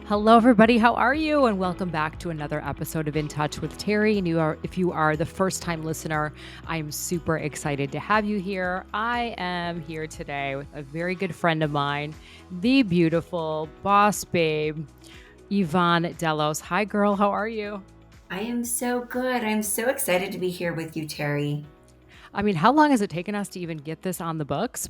Hello, everybody. How are you? And welcome back to another episode of InTouch with Terri. And if you are the first-time listener, I am super excited to have you here. I am here today with a very good friend of mine, the beautiful boss babe, Yvonne Dellos. Hi, girl. How are you? I am so good. I'm so excited to be here with you, Terry. I mean, how long has it taken us to even get this on the books?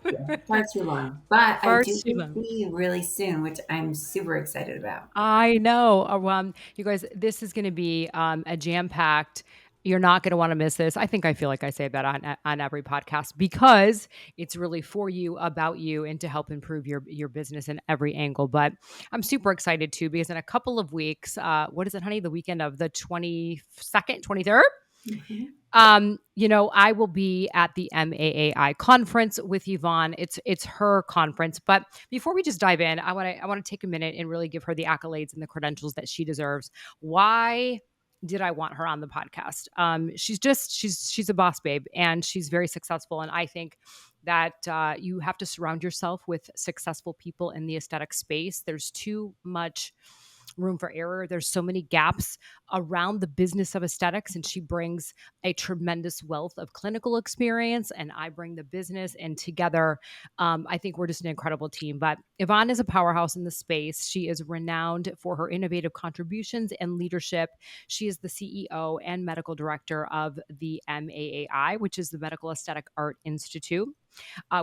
Yeah, far too long, but I Far do too get to long. see you really soon, which I'm super excited about. I know. You guys, this is going to be a jam-packed. You're not going to want to miss this. I feel like I say that on every podcast because it's really for you, about you, and to help improve your business in every angle. But I'm super excited too because in a couple of weeks, what is it, honey? The weekend of the 22nd, 23rd. Mhm. I will be at the MAAI conference with Yvonne. It's her conference. But before we just dive in, I want to take a minute and really give her the accolades and the credentials that she deserves. Why did I want her on the podcast? She's a boss babe and she's very successful. And I think that you have to surround yourself with successful people in the aesthetic space. There's too much room for error. There's so many gaps around the business of aesthetics, and she brings a tremendous wealth of clinical experience, and I bring the business. And together, I think we're just an incredible team. But Yvonne is a powerhouse in the space. She is renowned for her innovative contributions and leadership. She is the CEO and medical director of the MAAI, which is the Medical Aesthetic Art Institute,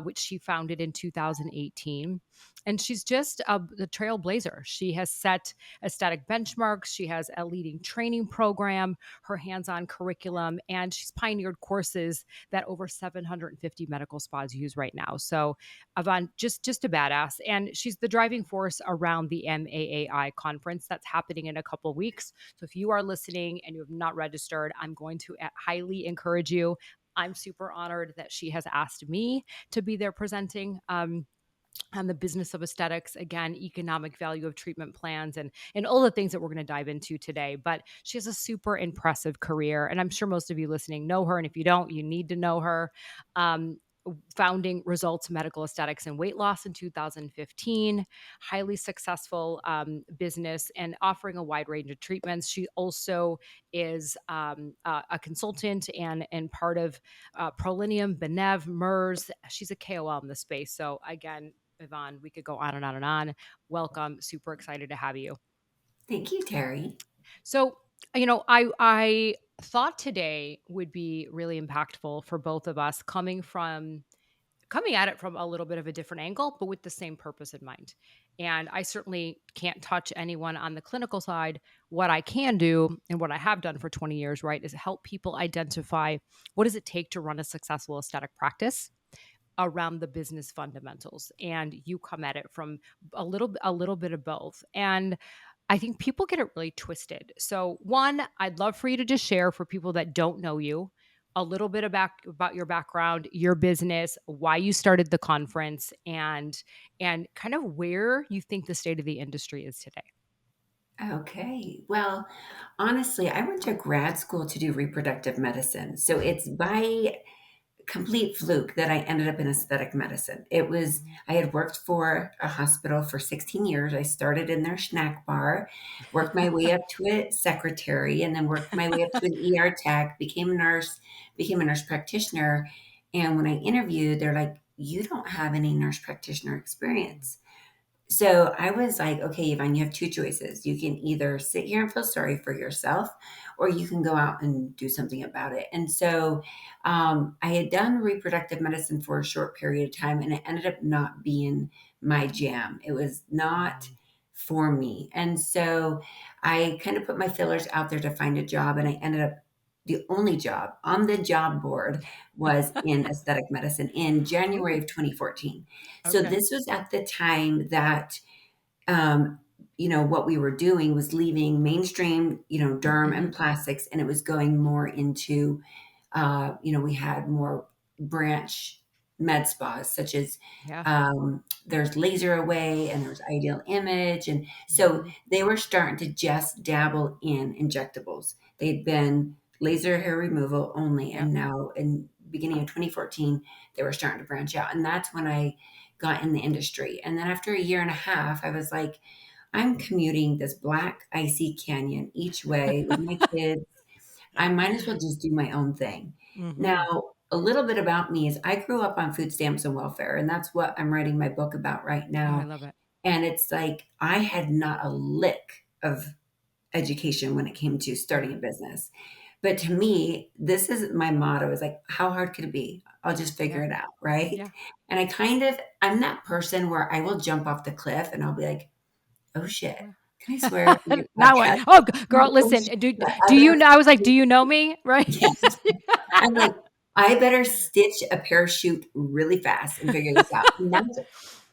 which she founded in 2018. And she's just the trailblazer. She has set aesthetic benchmarks. She has a leading training program, her hands on curriculum, and she's pioneered courses that over 750 medical spas use right now. So, Yvonne, just a badass. And she's the driving force around the MAAI conference that's happening in a couple of weeks. So, if you are listening and you have not registered, I'm going to highly encourage you. I'm super honored that she has asked me to be there presenting. On the business of aesthetics, again, economic value of treatment plans, and all the things that we're going to dive into today. But she has a super impressive career, and I'm sure most of you listening know her. And if you don't, you need to know her. Um, Founding Results Medical Aesthetics and Weight Loss in 2015, highly successful business and offering a wide range of treatments. She also is a consultant and part of Prollenium, Merz. She's a KOL in the space. So again, Yvonne, we could go on and on and on. Welcome. Super excited to have you. Thank you, Terry. So, I thought today would be really impactful for both of us coming at it from a little bit of a different angle, but with the same purpose in mind. And I certainly can't touch anyone on the clinical side. What I can do and what I have done for 20 years, right, is help people identify what does it take to run a successful aesthetic practice around the business fundamentals. And you come at it from a little bit of both. And I think people get it really twisted. So, one, I'd love for you to just share for people that don't know you a little bit about your background, your business, why you started the conference, and kind of where you think the state of the industry is today. Okay. Well, honestly, I went to grad school to do reproductive medicine. So it's by complete fluke that I ended up in aesthetic medicine. I had worked for a hospital for 16 years. I started in their snack bar, worked my way up to a secretary, and then worked my way up to an ER tech, became a nurse, became a nurse practitioner. And when I interviewed, they're like, "You don't have any nurse practitioner experience." So I was like, okay, Yvonne, you have two choices. You can either sit here and feel sorry for yourself, or you can go out and do something about it. And so I had done reproductive medicine for a short period of time, and it ended up not being my jam. It was not for me. And so I kind of put my fillers out there to find a job, and I ended up the only job on the job board was in aesthetic medicine in January Ooh, of 2014. So okay. this was at the time that, um, what we were doing was leaving mainstream, derm Hmm. and plastics, and it was going more into, we had more branch med spas, such as Yeah. there's Laser Away and there's Ideal Image. And so Hmm. they were starting to just dabble in injectables. They'd been laser hair removal only. Yep. And now in beginning of 2014, they were starting to branch out. And that's when I got in the industry. And then after a year and a half, I was like, I'm commuting this black icy canyon each way with my kids. I might as well just do my own thing. Now, Mhm. a little bit about me is I grew up on food stamps and welfare, and that's what I'm writing my book about right Oh, I now. love it. And it's like I had not a lick of education when it came to starting Yeah. a business. But to me, this is my motto is like, how hard could it be? I'll just figure Yeah. it out, right? Yeah. And I'm that person where I will jump off the cliff and I'll be like, oh shit. Well, Can I swear on your now what? podcast? Oh, girl, Oh listen. shit. Do I you better know? I was like, do you know me? Right? yes. I'm like, I better stitch a parachute really fast and figure this out. And that's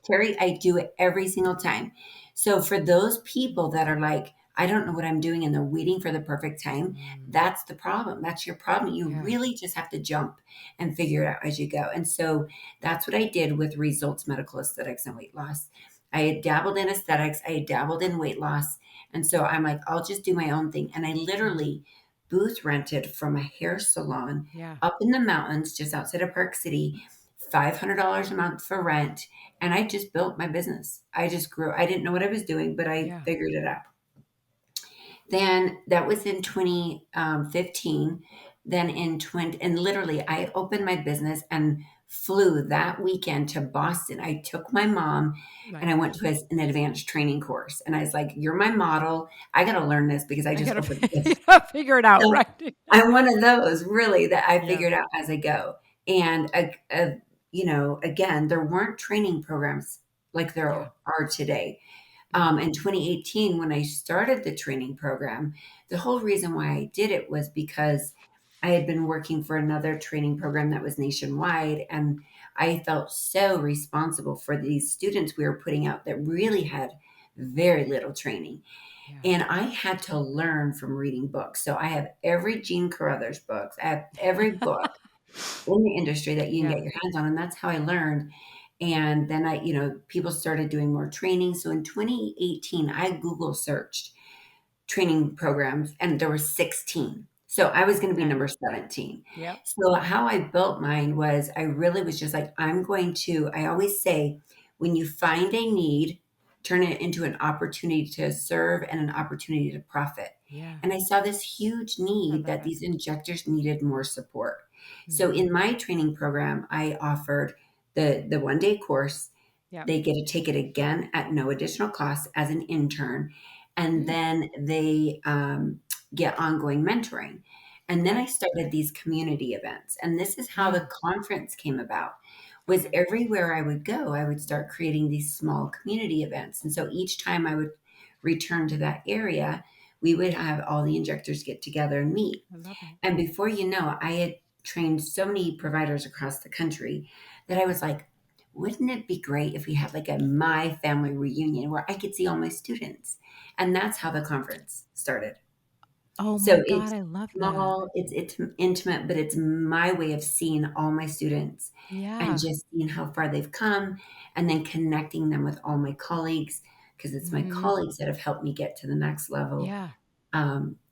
Terry, I do it every single time. So for those people that are like, I don't know what I'm doing and they're waiting for the perfect time, Mm, that's the problem. That's your problem. You yeah. really just have to jump and figure it out as you go. And so that's what I did with Results Medical Aesthetics and Weight Loss. I had dabbled in aesthetics, I had dabbled in weight loss. And so I'm like, I'll just do my own thing. And I Mhm. literally booth rented from a hair salon Yeah. up in the mountains just outside of Park City, $500 a month for rent, and I just built my business. I just grew. I didn't know what I was doing, but I Yeah. figured it out. Then that was in 2015. Then in 20, and literally, I opened my business and flew that weekend to Boston. I took my mom and Right. I went to an advanced training course. And I was like, "You're my model. I got to learn this because I I just gotta opened this." figure it out, So right? I'm one of those really that I Yeah. figured out as I go. And, again, there weren't training programs like there Yeah. are today. Mhm. In 2018, when I started the training program, the whole reason why I did it was because I had been working for another training program that was nationwide. And I felt so responsible for these students we were putting out that really had very little training. Yeah. And I had to learn from reading books. So I have every Gene Carruthers books. I have every book in the industry that you can Yeah. get your hands on. And that's how I learned. And then people started doing more training. So in 2018, I Google searched training programs and there were 16. So I was going to be Okay. number 17. Yep. So how I built mine was I really was just like, I always say, when you find a need, turn it into an opportunity to serve and an opportunity to profit. Yeah. And I saw this huge I need love that it. these injectors needed more support. So Mhm. in my training program, I offered the 1 day course. Yep. They get to take it again at no additional cost as an intern, and Mm. then they get ongoing mentoring. And then I started these community events, and this is how the Mm. conference came about. Was Okay. everywhere I would go, I would start creating these small community events, and so each time I would return to that area, we would have all the injectors get together and meet. I love it. And before you know, I had trained so many providers across the country that I was like, wouldn't it be great if we had like a my family reunion where I could see all my students? And that's how the conference started. Oh So my god, it's I love that. small, it's intimate, but it's my way of seeing all my students and Yeah. just seeing how far they've come and then connecting them with all my colleagues because it's my Mhm. colleagues that have helped me get to the next level. Yeah.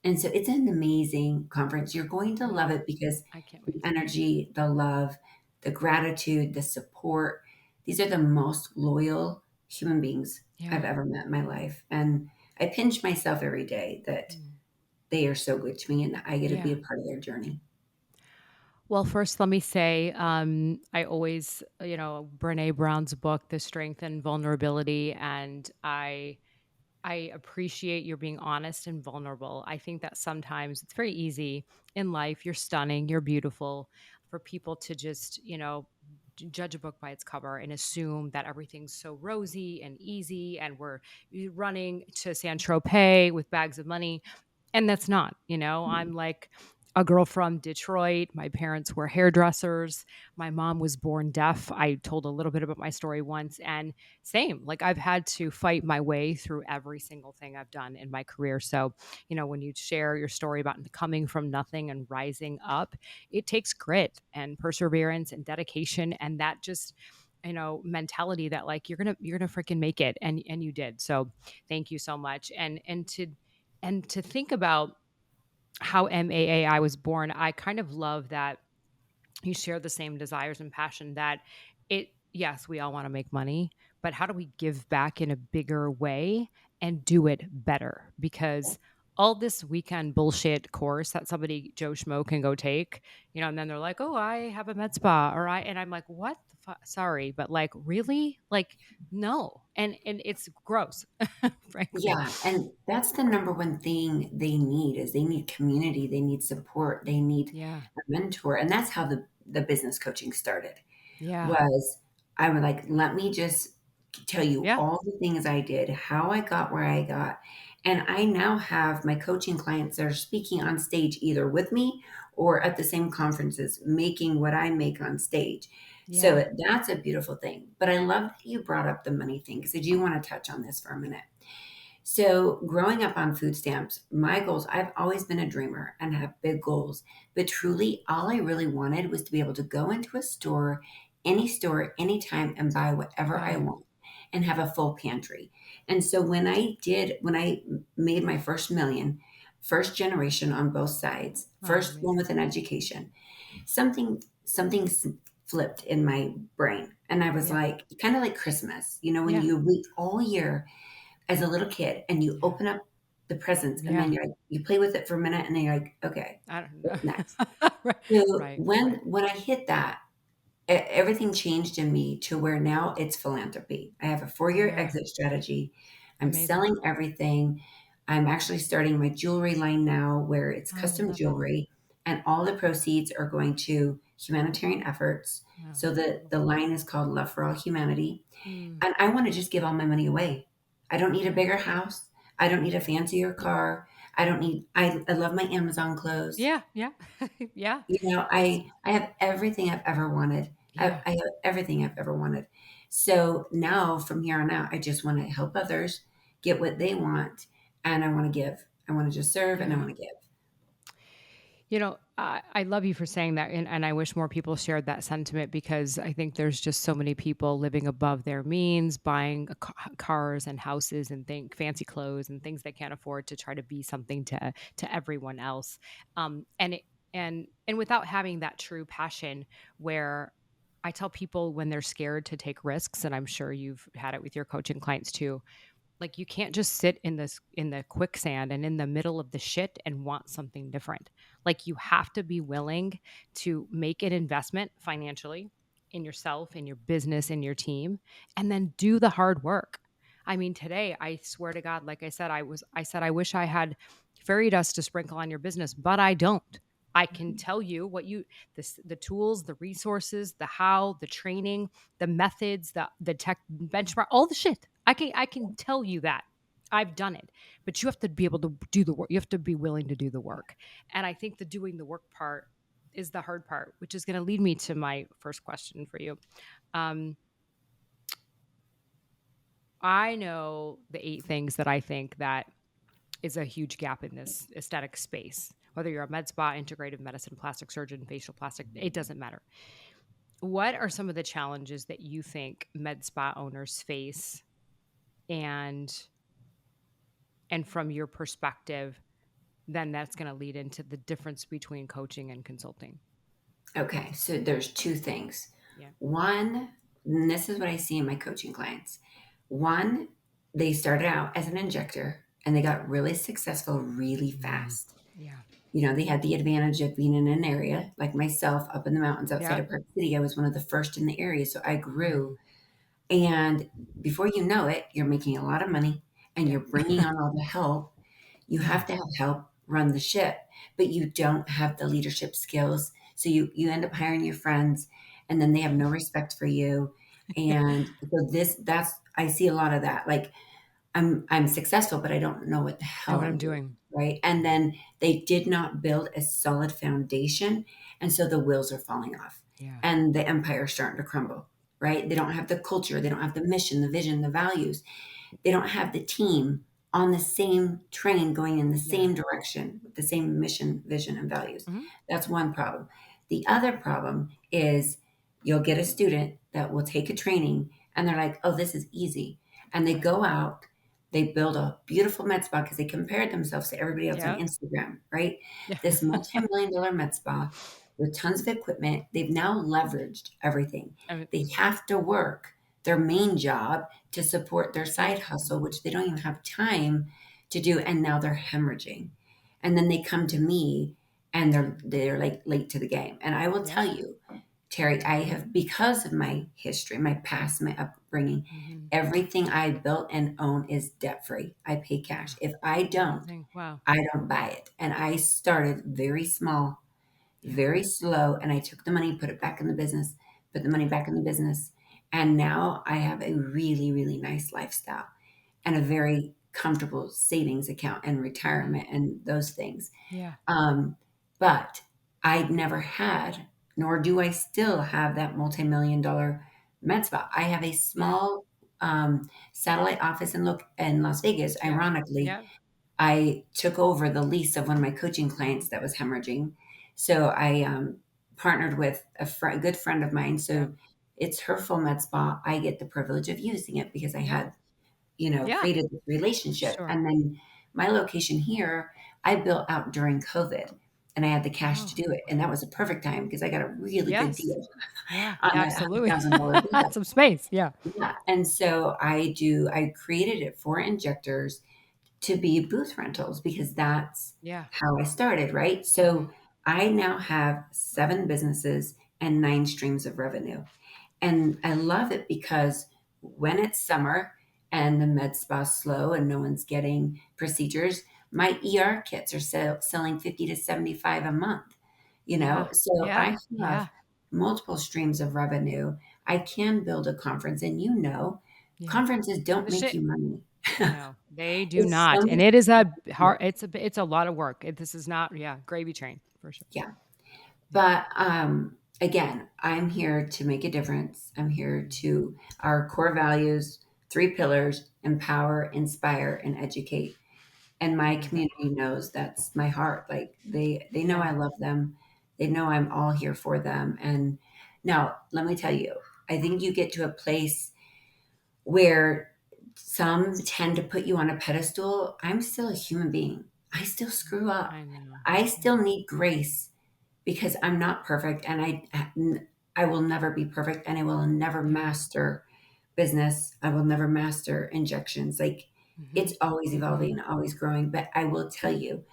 And so it's an amazing conference. You're going to love Oh, it because I can't the wait. energy, the love, the gratitude, the support, these are the most loyal human beings I've Yeah. ever met in my life. And I pinch myself every day that Mm. they are so good to me and I get to be Yeah. a part of their journey. Well, first, let me say, I always, Brene Brown's book, The Strength and Vulnerability, and I appreciate your being honest and vulnerable. I think that sometimes it's very easy in life. You're stunning, you're beautiful, for people to just, judge a book by its cover and assume that everything's so rosy and easy and we're running to San Tropez with bags of money. And that's not, I'm like a girl from Detroit. My parents were hairdressers. My mom was born deaf. I told a little bit about my story once. And same, like I've had to fight my way through every single thing I've done in my career. So, when you share your story about coming from nothing and rising up, it takes grit and perseverance and dedication and that just mentality that like you're gonna freaking make it and you did. So thank you so much. And to think about how MAAI was born, I kind of love that you share the same desires and passion that yes, we all want to make money, but how do we give back in a bigger way and do it better, because all this weekend bullshit course that somebody Joe Schmo can go take, and then they're like, "Oh, I have a med spa," and I'm like, "What the fuck? Sorry, but like, really? Like, no." And it's gross, frankly. Yeah, and that's the number one thing they need is they need community, they need support, they need Yeah. a mentor, and that's how the business coaching started. Yeah. Was I would like, let me just tell you Yeah. all the things I did, how I got where I got. And I now have my coaching clients that are speaking on stage either with me or at the same conferences, making what I make on stage. Yeah. So that's a beautiful thing. But I love that you brought up the money thing because I do want to touch on this for a minute. So, growing up on food stamps, my goals, I've always been a dreamer and have big goals, but truly all I really wanted was to be able to go into a store, anytime and buy whatever I Right. want and have a full pantry. And so when I made my first million, first generation on both sides, Oh, first one with amazing. an education, something flipped in my brain. And I was Yeah. like, kind of like Christmas, when Yeah. you wait all year as a little kid and you Yeah. open up the presents and Yeah. then you play with it for a minute and then you're like, okay, I don't know. what's next? Right. So Right. when I hit that, everything changed in me to where now it's philanthropy. I have a 4-year Yeah. exit strategy. I'm Amazing. selling everything. I'm actually starting my jewelry line now where it's Oh, I custom love it. jewelry and all the proceeds are going to humanitarian efforts. Oh, So that's the beautiful. line is called Love for All Humanity. Mm. And I want to just give all my money away. I don't need a Yeah. bigger house. I don't need a fancier car. I love my Amazon clothes. Yeah. Yeah. Yeah. It's I have everything I've ever wanted. yeah. I have everything I've ever wanted. So now from here on out, I just want to help others get what they want and I want to give. I want to just serve and I Yeah. want to give. I love you for saying that, and I wish more people shared that sentiment, because I think there's just so many people living above their means, buying cars and houses and fancy clothes and things they can't afford to try to be something to everyone else, and it, and without having that true passion. Where I tell people when they're scared to take risks, and I'm sure you've had it with your coaching clients too, like, you can't just sit in the quicksand and in the middle of the shit and want something different. Like, you have to be willing to make an investment financially in yourself, in your business, in your team, and then do the hard work. I mean, today, I swear to God, like I said, I wish I had fairy dust to sprinkle on your business, but I don't. I can tell you what the tools, the resources, the how, the training, the methods, the tech benchmark, all the shit. I can tell you that. I've done it. But you have to be able to do the work. You have to be willing to do the work. And I think the doing the work part is the hard part, which is going to lead me to my first question for you. Um, I know the 8 things that I think that is a huge gap in this aesthetic space. Whether you're a med spa, integrative medicine, plastic surgeon, facial plastic, it doesn't matter. What are some of the challenges that you think med spa owners face, and from your perspective, then that's going to lead into the difference between coaching and consulting? Okay, so there's two things. Yeah. One, and this is what I see in my coaching clients. One, they started out as an injector and they got really successful really Mm. fast. Yeah. They had the advantage of being in an area like myself up in the mountains outside Yep. of Park City. I was one of the first in the area, so I grew. Mm. And before you know it, you're making a lot of money and Yeah. you're bringing on all the help. You Yeah. have to have help run the ship, but you don't have the leadership skills. So you end up hiring your friends and then they have no respect for you. And so that's I see a lot of that. Like I'm successful, but I don't know what the Know hell what I'm I'm doing. doing. Right. And then they did not build a solid foundation. And so the wheels are falling off Yeah. and the empire is starting to crumble. Right. They don't have the culture. They don't have the mission, the vision, the values. They don't have the team on the same train going in the Yeah. same direction with the same mission, vision, and values. Mhm. That's one problem. The other problem is you'll get a student that will take a training and they're like, oh, this is easy. And they Right. go out, they build a beautiful med spa because they compared themselves to everybody else on Yeah. Instagram, right? Yeah. This multi-million-dollar med spa with tons of equipment. They've now leveraged everything. I mean, They have to work. their main job to support their side hustle, Mhm. which they don't even have time to do. And now they're hemorrhaging. And then they come to me and they're like late to the game. And I will tell Yeah. you, Terry, I have, because of my history, my past, my upbringing, Mhm. everything I built and own is debt free. I pay cash. Yeah. If I don't, Amazing. Wow. I don't buy it. And I started very small, Yeah. very slow, and I took the money, put it back in the business, put the money back in the business. And now I have a really, really nice lifestyle and a very comfortable savings account and Mhm. retirement and those things. Yeah. Um, but I never had, nor do I still have that multi-million dollar med spa. I have a Yeah. small satellite office in Las Vegas. Yeah. Ironically, Yeah. I took over the lease of one of my coaching clients that was hemorrhaging. So I partnered with a good friend of mine. Yeah. So it's her full med spa. I get the privilege of using it because I Yeah. had, Yeah. created this relationship. Sure. And then my location here, I built out during COVID and I had the cash to Oh, do it. And that was a perfect time because I got a really good yes. deal Yeah. on that Absolutely. $100,000 deal. Some space. Yeah. Yeah. And so I created it for injectors to be booth rentals because that's Yeah. how I started, right? Mhm. So I now have 7 businesses and 9 streams of revenue. And I love it because when it's summer and the med spa's slow and no one's getting procedures, my ER kits are selling 50 to 75 a month, Yeah. So Yeah. I Yeah. have multiple streams of revenue. I can build a conference and Yeah. conferences don't The make shit. you money. No, they do It's not. And some it is a hard, it's a lot of work. This is not, yeah, gravy train for sure. yeah. Yeah. But again, I'm here to make a difference. I'm here Mhm. to our core values, 3 pillars: empower, inspire, and educate. And my Amazing. community knows that's my heart. Like they know Yeah. I love them. They know I'm all here for them. And now let me tell you, I think you get to a place where some tend to put you on a pedestal. I'm still a human being. I still screw up. I know. I Yeah. still need grace because I'm not perfect and I will never be perfect and I will never Yeah. master business. I will never master injections. Like Mhm. it's always Mhm. evolving, always growing. But I will tell you,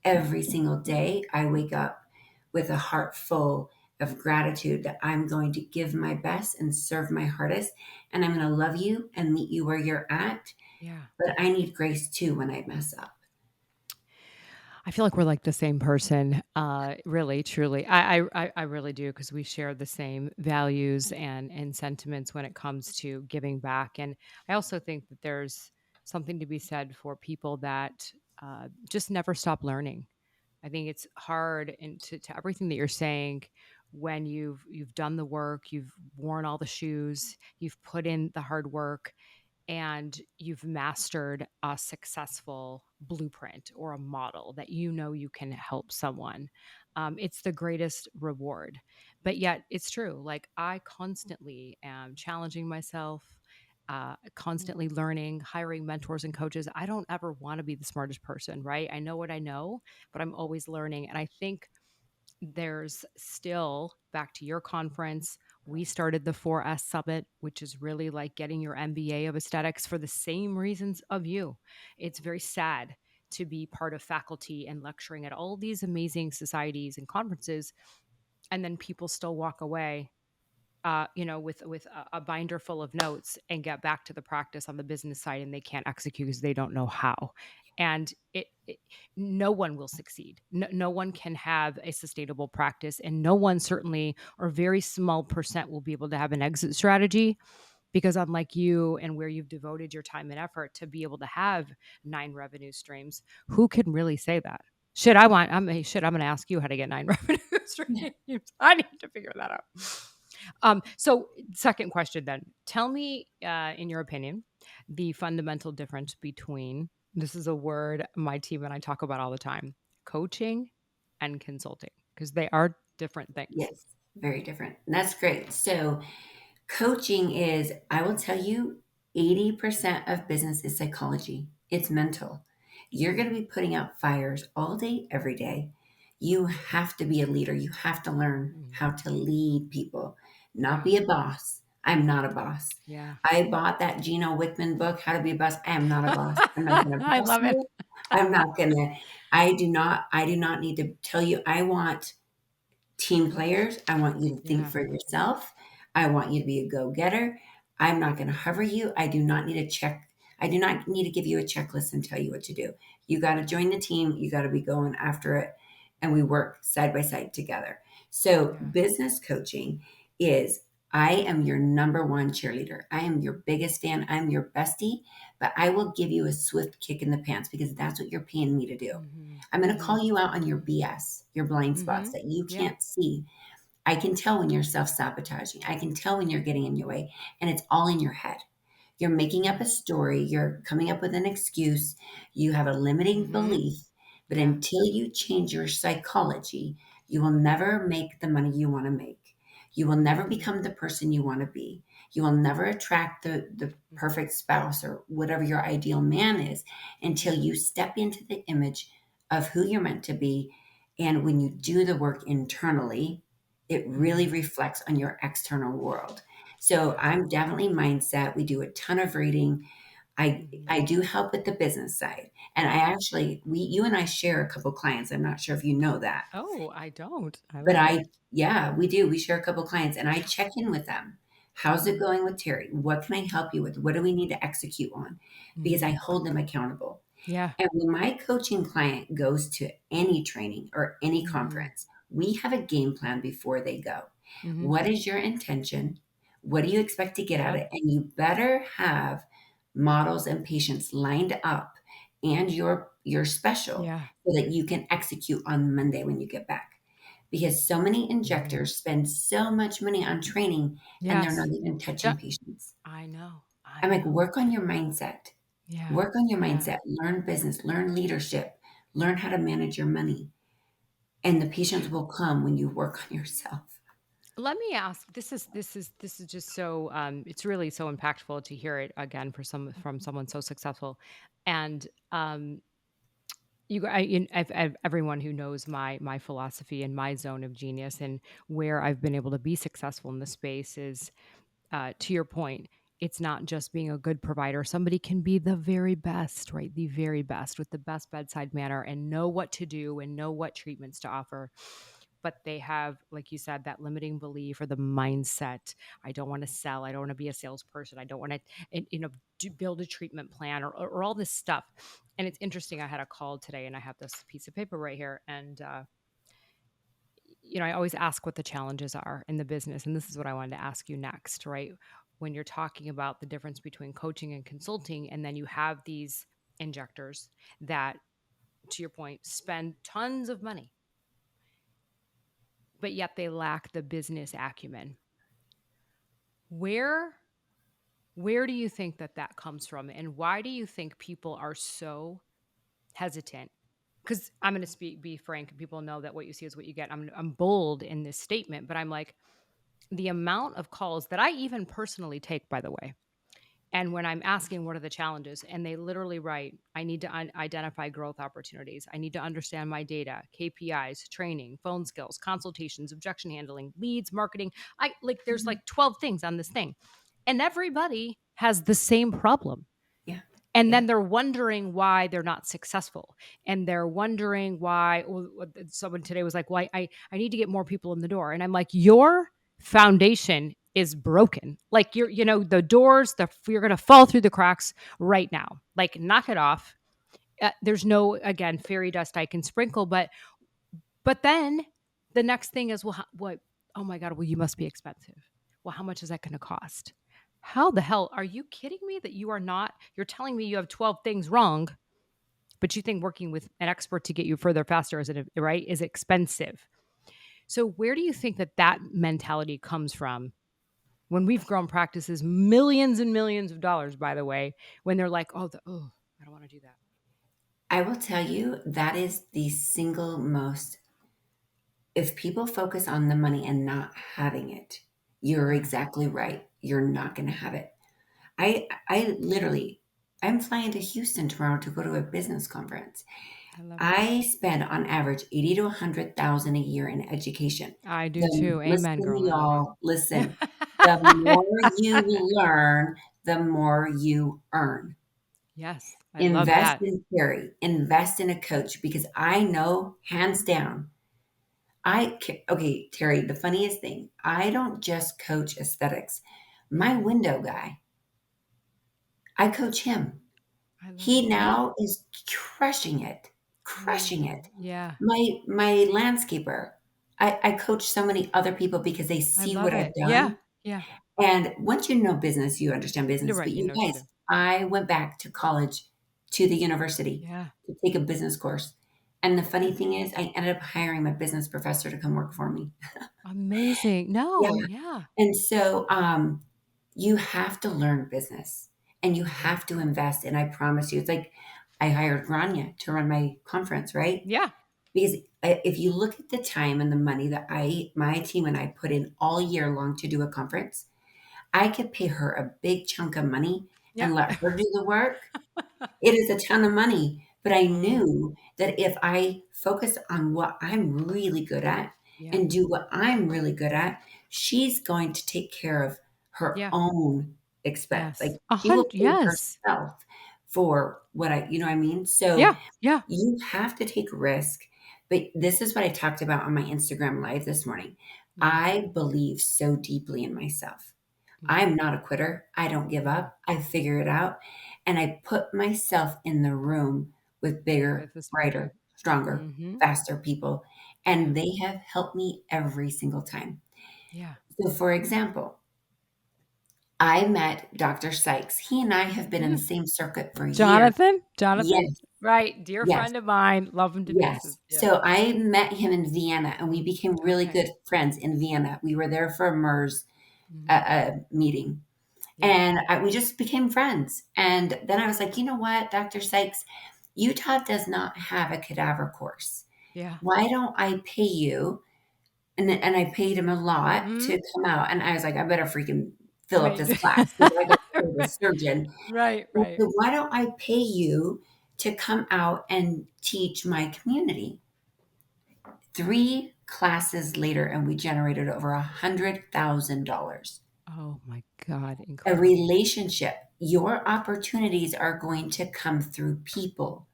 every single day I wake up with a heart full of gratitude that I'm going to give my best and serve my hardest. And I'm going to love you and meet you where you're at. Yeah. But I need grace too when I mess up. I feel like we're like the same person, really, truly. I really do because we share the same values and sentiments when it comes to giving back. And I also think that there's something to be said for people that just never stop learning. I think it's hard and to everything that you're saying when you've done the work, you've worn all the shoes, you've put in the hard work, and you've mastered a successful blueprint or a model that you know you can help someone. It's the greatest reward. But yet, it's true. Like, I constantly am challenging myself, constantly learning, hiring mentors and coaches. I don't ever want to be the smartest person, right? I know what I know, but I'm always learning. And I think there's still, back to your conference, we started the 4S Summit, which is really like getting your MBA of aesthetics for the same reasons of you. It's very sad to be part of faculty and lecturing at all these amazing societies and conferences, and then people still walk away with a binder full of notes and get back to the practice on the business side, and they can't execute because they don't know how. And no one will succeed. No one can have a sustainable practice, and no one, certainly, or very small percent, will be able to have an exit strategy, because unlike you and where you've devoted your time and effort to be able to have 9 revenue streams, who can really say that? I'm going to ask you how to get 9 revenue streams. I need to figure that out. So second question then. Tell me, in your opinion, the fundamental difference between, this is a word my team and I talk about all the time, coaching and consulting, because they are different things. Yes, very different. And that's great. So coaching is, I will tell you, 80% of business is psychology. It's mental. You're going to be putting out fires all day, every day. You have to be a leader. You have to learn Mm, how to lead people, not yeah. be a boss. I'm not a boss. Yeah. I bought that Gino Wickman book, How to Be a Boss. I am not a boss. I'm not going to I boss love it. you. I'm not going to, I do not need to tell you. I want team players. I want you to think Yeah. for yourself. I want you to be a go-getter. I'm not going to hover you. I do not need a check. I do not need to give you a checklist and tell you what to do. You got to join the team. You got to be going after it. And we work side by side together. So, Yeah. business coaching is I am your number one cheerleader. I am your biggest fan. I'm your bestie, but I will give you a swift kick in the pants because that's what you're paying me to do. Mm-hmm. I'm going to Mm-hmm. call you out on your BS, your blind Mm-hmm. spots that you Yeah. can't see. I can tell when you're self sabotaging. I can tell when you're getting in your way, and it's all in your head. You're making up Yeah. a story, you're coming up with an excuse, you have a limiting Mm-hmm. belief, but Yeah. until you change your psychology, you will never make the money you want to make. You will never Mm-hmm. become the person you want to be. You will never attract the Mm-hmm. perfect spouse or whatever your ideal man is until Mm-hmm. you step into the image of who you're meant to be. And when you do the work internally, it really Mm-hmm. reflects on your external world. So Yeah. I'm definitely mindset. We do a ton of reading. I Mm-hmm. do help with the business side. And I actually we you and I share a couple clients. I'm not sure if you know that. Oh, I don't. I But love it. yeah, we do. We share a couple clients and I check in with them. How's it Mm-hmm. going with Terry? What can I help you with? What do we need to execute on? Because I Mm-hmm. hold them accountable. Yeah. And when my coaching client goes to any training or any Mm-hmm. conference, we have a game plan before they go. Mm-hmm. What is your intention? What do you expect to get out of Yep. it? And you better have models and patients lined up and your special Yeah. so that you can execute on Monday when you get back. Because so many Mm-hmm. injectors spend so much money on training and they're not Yes. even touching Yep. patients. I know. I I'm like, know. work on your mindset. Yeah. Work on your Yeah. mindset, learn business, learn leadership, learn how to manage your money. And the patients will come when you work on yourself. Let me ask. This is just so. It's really so impactful to hear it again from someone so successful, and everyone who knows my philosophy and my zone of genius and where I've been able to be successful in the space is to your point, it's not just being a good provider. Somebody can be the very best, right? The very best with the best bedside manner and know what to do and know what treatments to offer. But they have, like you said, that limiting belief or the mindset. I don't want to sell. I don't want to be a salesperson. I don't want to, build a treatment plan or all this stuff. And it's interesting. I had a call today and I have this piece of paper right here. And I always ask what the challenges are in the business. And this is what I wanted to ask you next, right? When you're talking about the difference between coaching and consulting, and then you have these injectors that, to your point, spend tons of money, but yet they lack the business acumen. Where where do you think that comes from? And why do you think people are so hesitant? Because I'm going to be frank, and people know that what you see is what you get. I'm bold in this statement, but I'm like, the amount of calls that I even personally take, by the way, and when I'm asking what are the challenges, and they literally write, I need to identify growth opportunities. I need to understand my data, KPIs, training, phone skills, consultations, objection handling, leads, marketing. There's Mhm. like 12 things on this thing. And everybody has the same problem. Yeah. And Yeah. then they're wondering why they're not successful. And they're wondering why someone today was like, well, I need to get more people in the door. And I'm like, your foundation is broken. Like the doors, you're going to fall through the cracks right now. Like knock it off. There's no, again, fairy dust I can sprinkle, but then the next thing is, well, what? Oh my God, well, you must be expensive. Well, how much is that going to cost? How the hell are you kidding me that you are not? You're telling me you have 12 things wrong, but you think working with an expert to get you further faster is expensive. So where do you think that mentality comes from when we've grown practices millions and millions of dollars, by the way, when they're like, oh, I don't want to do that. I will tell you that is the single most, if people focus on the money and not having it, you're Yeah, exactly right. You're not going to have it. I literally, I'm flying to Houston tomorrow to go to a business conference. I love it. I spend on average 80 to 100,000 a year in education. I do Then too. Amen, listen, girl. I love you. y'all, listen. The more you learn, the more you earn. Yes, I love Invest that. in Terry, invest in a coach because I know hands down. Okay, Terry, the funniest thing, I don't just coach aesthetics. My Mhm. window guy, I coach him. I love it. He Yeah. now is crushing it, crushing it. Amazing. Yeah. My landscaper, I coach so many other people because they I see love what I've it. Yeah. done. Yeah. And once you know business, you understand You're business. right. But You you know what to guys, do. I went back to college, to the university Yeah. to take a business course. And the funny Yeah. thing is, I ended up hiring my business professor to come work for me. Amazing. Yeah. No. Yeah. And so you have to learn business and you Yeah. have to invest. And I promise you, it's like I hired Grania to run my conference, right? Yeah. Because if you look at the time and the money that my team and I put in all year long to do a conference, I could pay her a big chunk of money Yeah. and let her do the work. It is a ton of money, but I Mm. knew that if I focus on what I'm really good at Yeah. and do what I'm really good at, she's going to take care of her Yeah. own expense. Like Yes. she will pay Yes. herself for what you know what I mean? So Yeah. Yeah. you have to take risk. But this is what I talked about on my Instagram live this morning. Mm. I believe so deeply in myself. Mm. I'm not a quitter. I don't give Yeah. up. I figure it out. And I put myself in the room with bigger, With the smarter. brighter, stronger, Mhm. faster people. Yeah. And they have helped me every single time. Yeah. So, for example, I met Dr. Sykes. He and I have been in the Mm. same circuit for years. Jonathan? Jonathan? Yes, Right. Dear yes. friend of mine. Love him to pieces. Yes. Yeah. So I met him in Vienna and we became really Okay. good friends in Vienna. We were there for a MERS Mhm. meeting Yeah. and we just became friends. And then I was like, you know what, Dr. Sykes, Utah does not have a cadaver course. Yeah. Why don't I pay you? And I paid him a lot Mhm. to come out. And I was like, I better freaking fill up Right. this class because I got to be a surgeon. Right, And right. so why don't I pay you to come out and teach my community? 3 classes later, and we generated over $100,000. Oh my god, A incredible. relationship. Your opportunities are going to come through people.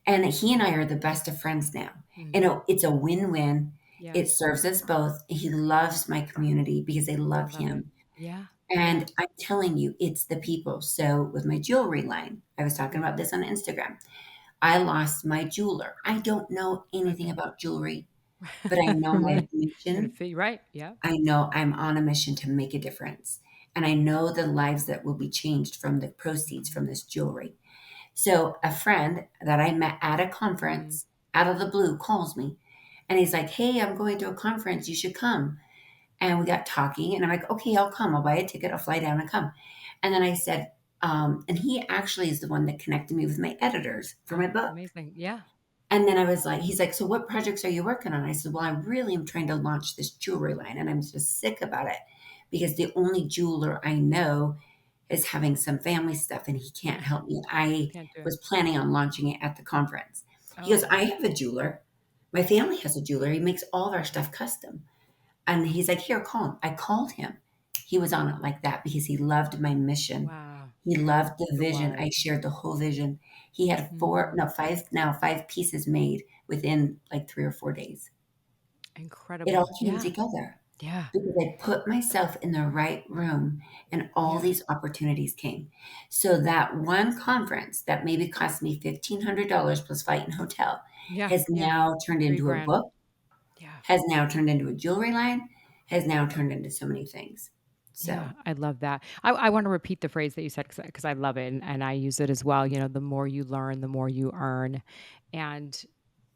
And he and I are the best of friends now. And Mhm. it's a win win. Yeah, It serves us both. He loves my community because they I love love it. him. Yeah, yeah. And I'm telling you, it's the people. So, with my jewelry line, I was talking about Mhm. this on Instagram. I lost my jeweler. I don't know anything Okay. about jewelry, but I know my Right. You gotta mission. fit right, yeah. I know I'm on a mission to make a difference. And I know the lives that will be changed from the proceeds Mhm. from this jewelry. So a friend that I met at a Mm. conference out of the blue calls me and he's like, hey, I'm going to a conference. You should come. And we got talking and I'm like, okay, I'll come. I'll buy a ticket. I'll fly down and come. And then I said, and he actually is the one that connected me with my editors for my Oh, book. amazing. Yeah. And then I was like, he's like, so what projects are you working on? I said, well, I really am trying to launch this jewelry line and I'm just sick about it because the only jeweler I know is having some family stuff and he can't Yeah. help me. I Can't do it. was planning on launching it at the conference. He goes, Oh, I have a jeweler. My family has a jeweler. He makes all of our stuff custom. And he's like, here, call him. I called him. He was on it like that because he loved my mission. wow. He Yeah. loved the So vision. wise. I shared the whole vision. He had Mhm. five pieces made within like 3 or 4 days. It Incredible. all came Yeah. together Yeah. because I put myself in the right room and all Yeah. these opportunities came. So that one conference that maybe cost me $1,500 plus flight and hotel Yeah. has Yeah. now turned 3 into a grand. book, Yeah. has now turned into a jewelry line, has now turned into so many things. Yeah, So I love that. I want to repeat the phrase that you said because I love it and I use it as well. You know, the more you learn, the more you earn. And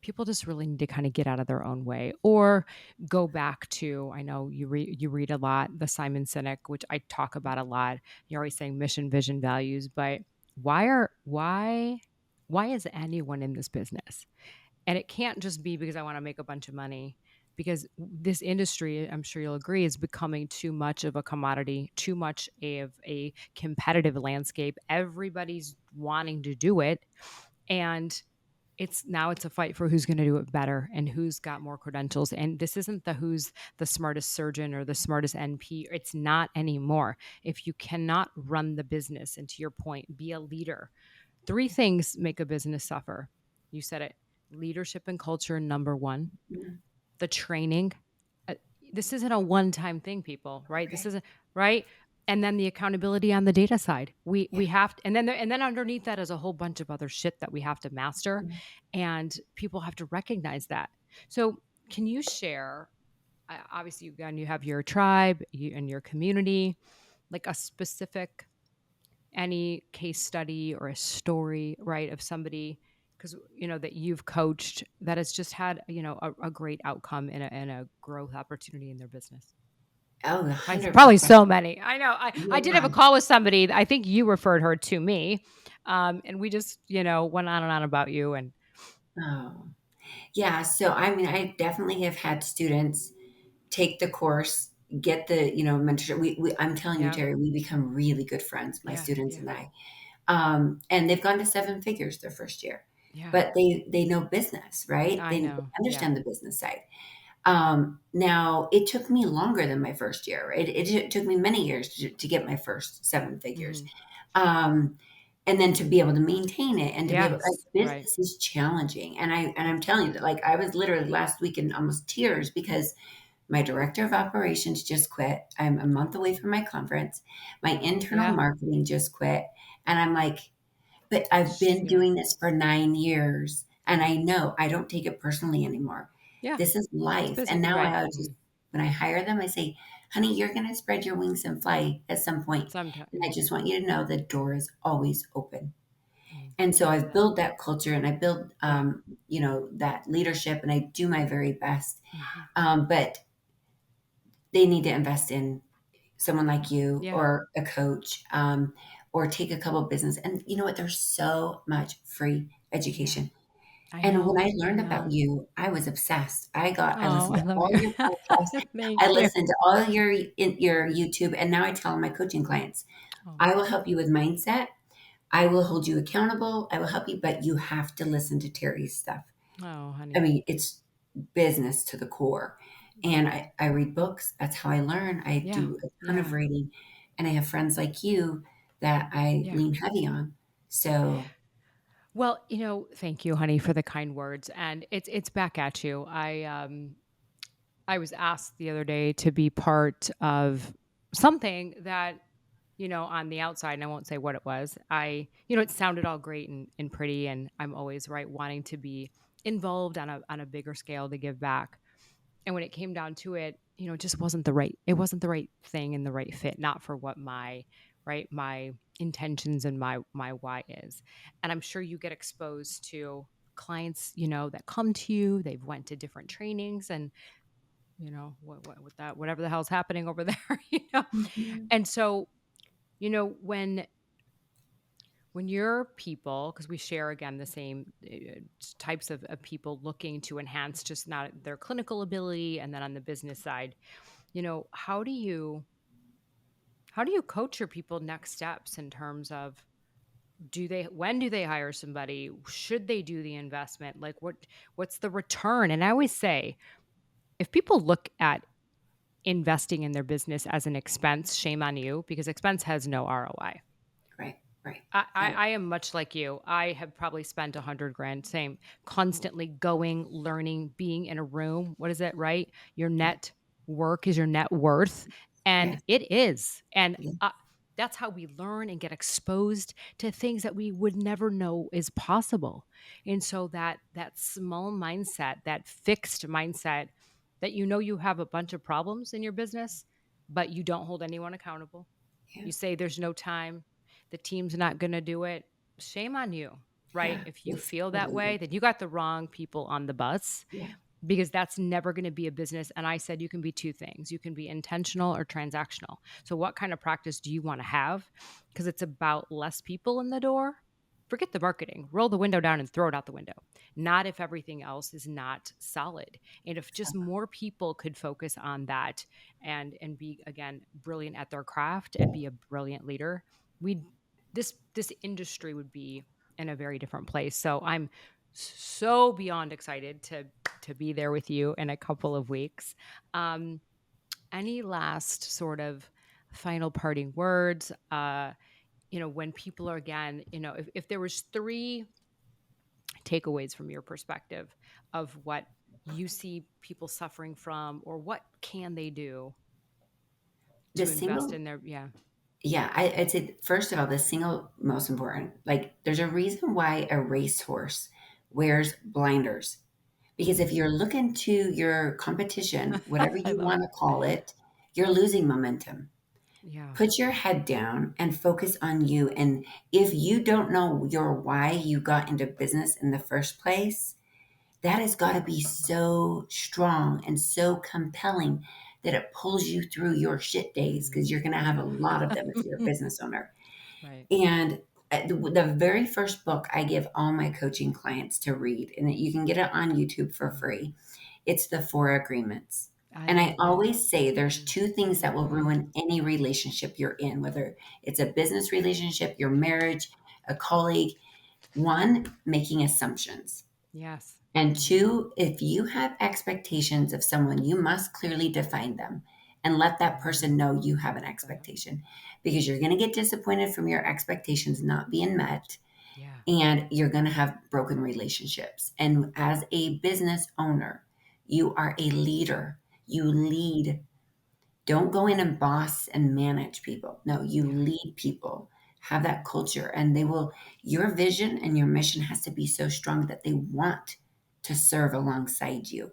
people just really need to kind of get out of their own way or go back to, I know you read a lot, the Simon Sinek, which I talk about a lot. You're always saying mission, vision, values, but why are why is anyone in this business? And it can't just be because I want to make a bunch of money because this industry, I'm sure you'll agree, is becoming too much of a commodity, too much of a competitive landscape. Everybody's wanting to do it. And it's a fight for who's going to do it better and who's got more credentials. And this isn't the who's the smartest surgeon or the smartest NP. It's not anymore. If you cannot run the business, and to your point, be a leader, three things make a business suffer. You said it: leadership and culture, number one, Mhm. the training. Uh, this isn't a one-time thing, people, right? This Right. isn't right. And then the accountability on the data side. We Yeah. have to, and then underneath that is a whole bunch of other shit that we have to master, Mhm. and people have to recognize that. So, can you share? Obviously, again, you have your tribe and your community, like a specific any case study or a story, right, of somebody because that you've coached that has just had a great outcome and a growth opportunity in their business. Oh, Probably 100%. so many. I know. I did have Yeah. a call with somebody. I think you referred her to me, and we just went on and on about you. And Oh. Yeah, so, I mean, I definitely have had students take the course, get the, mentorship. I'm telling you, yeah, Terry, we become really good friends, my yeah, students yeah, and I. And they've gone to 7 figures their first year, yeah. but they know business, right? I They know. Yeah, understand the business side. Now it took me longer than my first year, right? It took me many years to get my first 7 figures. hmm Um, and then to be able to maintain it and to be able, like, yes, right. business is challenging. I'm telling you that, like, I was literally last week in almost tears because my director of operations just quit. I'm a month away from my conference. My internal Yeah, marketing just quit. And I'm like, but I've been yeah, doing this for 9 years and I know I don't take it personally anymore. yeah. This is It's life. And busy, now right? I just, when I hire them, I say, honey, you're going to spread your wings and fly at some point. And I Sometimes. just want you to know the door is always open. Mm, And so I love I've that. built that culture and I build, Yeah. that leadership and I do my very best. hmm But they need to invest in someone like you Yeah. or a coach, or take a couple business. And you know what? There's so much free Yeah. education. I And when know. I I learned about know. you, I was obsessed. I Oh, listened I to love all you. your podcasts. Thank I you. listened to all your YouTube, and now I tell my coaching clients, Oh, I will help you with mindset. I will hold you accountable. I will help you, but you have to listen to Terry's stuff. oh, I honey. mean, it's business to the core. And Yeah. I read books. That's how I learn. I Yeah. do a ton of Yeah. reading. And I have friends like you that I Yeah. lean heavy on. So, Well, thank you, honey, for the kind words. And it's back at you. I was asked the other day to be part of something that, on the outside, and I won't say what it was. It sounded all great and pretty, and I'm always right wanting to be involved on a bigger scale to give back. And when it came down to it, it just wasn't the right thing and the right fit, not for what my intentions and my why is. And I'm sure you get exposed to clients, that come to you, they've went to different trainings and what with that, whatever the hell's happening over there. mhm, And so, when your people, because we share again the same types of people looking to enhance just not their clinical ability and then on the business side, how do you coach your people next steps in terms of when do they hire somebody, should they do the investment, like what's the return? And I always say, if people look at investing in their business as an expense, shame on you, because expense has no ROI. right, right. I, I, I, I am much like you. I have probably spent 100 grand, same, constantly going, learning, being in a room. What is it, right? Your yeah, net work is your net worth. And yes, it is. And yeah, that's how we learn and get exposed to things that we would never know is possible. And so that small mindset, that fixed mindset that you have a bunch of problems in your business, but you don't hold anyone accountable. yeah, You say there's no time, the team's not going to do it. Shame on you, right? yeah. If you It's feel that totally way, is. then you got the wrong people on the bus Yeah, because that's never going to be a business. And I said you can be two things: you can be intentional or transactional. So, what kind of practice do you want to have? Because it's about less people in the door. Forget the marketing, roll the window down and throw it out the window. Not if everything else is not solid. And if just more people could focus on that and be, again, brilliant at their craft and be a brilliant leader, we this industry would be in a very different place. So I'm so beyond excited to be there with you in a couple of weeks. Um, any last sort of final parting words? When people are, again, if there was three takeaways from your perspective of what you see people suffering from, or what can they do The to invest single in their, yeah. Yeah, I'd say first of all, the single most important, like there's a reason why a racehorse wears blinders. Because if you're looking to your competition, whatever I you love want it. to call it, you're losing momentum. Yeah. Put your head down and focus on you. And if you don't know your why you got into business in the first place, that has got to be so strong and so compelling that it pulls you through your shit days, because you're going to have a Yeah. lot of them if you're a business owner. Right. And the very first book I give all my coaching clients to read, and you can get it on YouTube for free, it's The Four Agreements. I And I love that. always say there's Mm, two things that will mhm. ruin any relationship you're in, whether it's a business relationship, your marriage, a colleague. One, making assumptions. Yes. And Mhm. two, if you have expectations of someone, you must clearly define them and let that person know you have an Love that. expectation, because you're going to get disappointed from your expectations not being met, Yeah. and you're going to have broken relationships. And as a business owner, you are a leader. You lead. Don't go in and boss and manage people. No, you Yeah. lead people. Have that culture, and they will, your vision and your mission has to be so strong that they want to serve alongside you.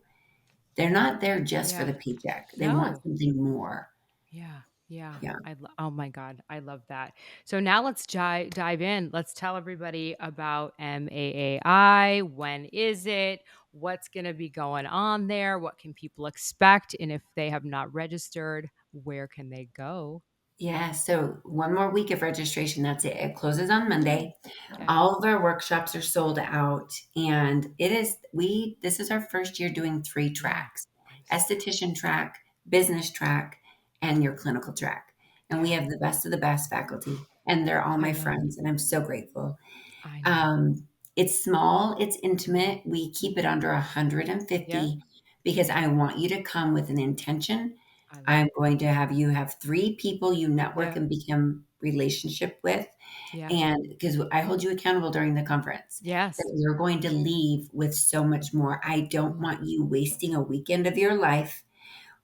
They're not there just for Yeah. the paycheck. They want No. something more. Yeah. Yeah. Yeah. Oh my God. I love that. So now let's dive in. Let's tell everybody about MAAI. When is it? What's going to be going on there? What can people expect? And if they have not registered, where can they go? Yeah. So one more week of registration. That's it. It closes on Okay. Monday. Okay. All of our workshops are sold out, and this is our first year doing three Yeah. tracks: I'm so esthetician track, business track, and your clinical track. And we Yeah. have the best of the best faculty, and they're all I my know. friends, and I'm so grateful. I know. Um, it's small, it's intimate. We keep it under Yeah. 150 because I want you to come with an intention. I love I'm it. going to have you have three people you network Yeah. and become relationship with. Yeah. And because I hold you accountable during the conference, that Yes. you're going to leave with so much more. I don't Mm. want you wasting a weekend of your life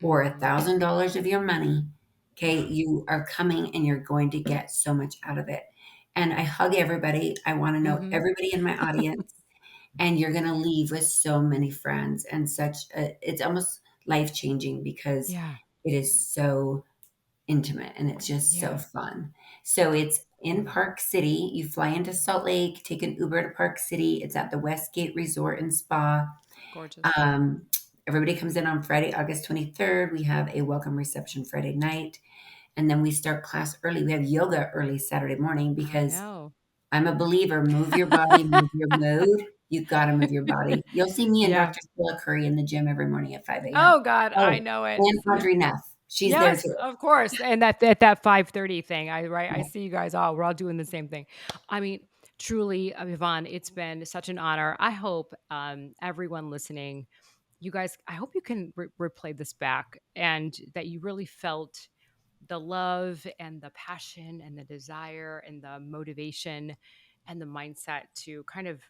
or Mhm. $1,000 of your money. Okay. Yeah. You are coming and you're going to get so much out of it. And I hug everybody. I want to know Mhm. everybody in my audience. And you're going to leave with so many friends, and it's almost life changing because Yeah. it is so intimate and it's just so Yeah. fun. So it's in Love it. Park City. You fly into Salt Lake, take an Uber to Park City. It's at the Westgate Resort and Spa. Gorgeous. Um, Everybody comes in on Friday, August 23rd. We have a welcome reception Friday night. And then we start class early. We have yoga early Saturday morning I because know. I'm a believer. Move your body, move your mood. You've got to move your body. You'll see me and Yeah. Dr. Stella Curry in the gym every morning at 5 a.m. Oh God, I Oh, know it. and Yeah. Audrey Neff. She's there Yes, too. of course. And that 5:30 thing, I Yeah. see you guys all. We're all doing the same thing. I mean, truly, Yvonne, it's been such an honor. I hope everyone listening, you guys, I hope you can replay this back, and that you really felt the love and the passion and the desire and the motivation and the mindset to kind of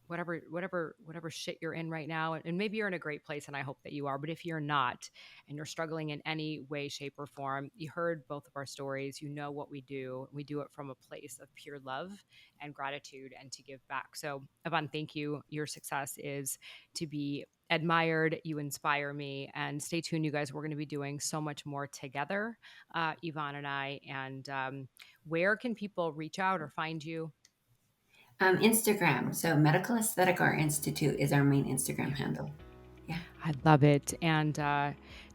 whatever shit you're in right now, and maybe you're in a great place, and I hope that you are, but if you're not and you're struggling in any way, shape, or form, you heard both of our stories. You know what we do it from a place of pure love and gratitude and to give back. So Yvonne, thank you. Your success is to be admired. You inspire me, and stay tuned, you guys. We're going to be doing so much more together, Yvonne and I. And where can people reach out or find you? Instagram. So Medical Aesthetic Art Institute is our main Instagram Yeah. handle. Yeah. I love it. And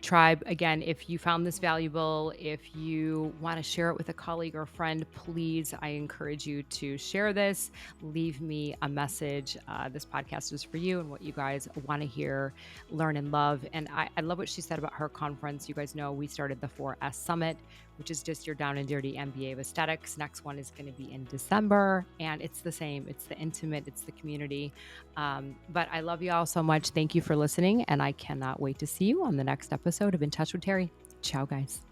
tribe, again, if you found this valuable, if you want to share it with a colleague or friend, please, I encourage you to share this. Leave me a message. This podcast is for you and what you guys want to hear, learn, and love. And I love what she said about her conference. You guys know we started the 4S Summit, which is just your down and dirty MBA of aesthetics. Next one is going to be in December. And it's the same. It's the intimate, it's the community. But I love you all so much. Thank you for listening. And I cannot wait to see you on the next episode of In Touch with Terri. Ciao, guys.